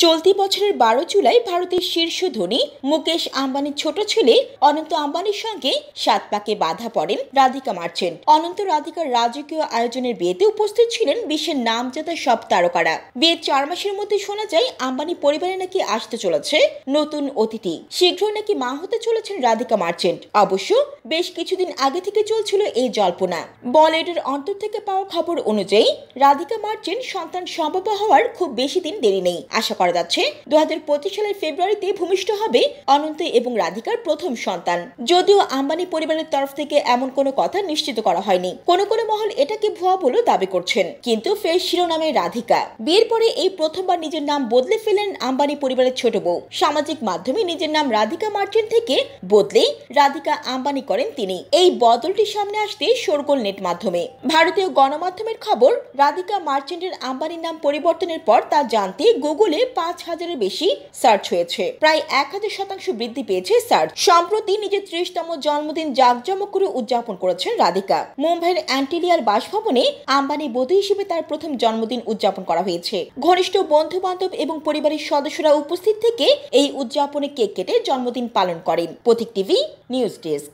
চলতি বছরের 12 জুলাই ভারতের শীর্ষ ধনী মুকেশ আম্বানির ছোট ছেলে অনন্ত আম্বানির সঙ্গে 7 পাকে বাধা পড়েন রাধিকা মার্চেন্ট। অনন্ত রাধিকার রাজকীয় আয়োজনের বিয়েতে উপস্থিত ছিলেন বিশ্বের নামজাদা সব তারকারা। বিয়ের 4 মাসের মধ্যে শোনা যায় আম্বানি পরিবারে নাকি আসতে চলেছে নতুন অতিথি। শীঘ্রই নাকি মা হতে চলেছেন রাধিকা মার্চেন্ট। অবশ্য বেশ কিছুদিন আগে থেকে চলছিল এই জল্পনা। বলিউডের অন্তর থেকে পাওয়া খবর অনুযায়ী রাধিকা মার্চেন্ট সন্তান সম্ভব হওয়ার খুব বেশি দিন দেরি নেই। আশা করা যাচ্ছে 2025 সালের ফেব্রুয়ারিতে ভূমিষ্ঠ হবে অনন্ত এবং রাধিকার প্রথম সন্তান। যদিও আম্বানি পরিবারের তরফ থেকে এমন কোনো কথা নিশ্চিত করা হয়নি। কোনো মহল এটাকে ভুয়া বলে দাবি করছেন। কিন্তু ফের শিরোনামে রাধিকা। বিয়ের পরে এই প্রথমবার নিজের নাম বদলে ফেলেন আম্বানি পরিবারের ছোট বউ। সামাজিক মাধ্যমে নিজের নাম রাধিকা মার্চেন্ট থেকে বদলে রাধিকা আম্বানি করেন তিনি। এই বদলটি সামনে আসতে শোরগোল নেট মাধ্যমে। ভারতীয় গণমাধ্যমের খবর, রাধিকা মার্চেন্টের আম্বানির নাম পরিবর্তনের পর তা জানতে গুগলে 5000-এর বেশি সার্চ হয়েছে। প্রায় 1000% বৃদ্ধি পেয়েছে সার্চ। সম্প্রতি নিজের 30তম জন্মদিন জাঁকজমক করে উদযাপন করেছেন রাধিকা। মুম্বাইয়ের অ্যান্টিলিয়ার বাসভবনে আম্বানি বধূ হিসেবে তার প্রথম জন্মদিন উদযাপন করা হয়েছে। ঘনিষ্ঠ বন্ধু বান্ধব এবং পরিবারের সদস্যরা উপস্থিত থেকে এই উদযাপনে কেক কেটে জন্মদিন পালন করেন। প্রতীক টিভি নিউজ ডেস্ক।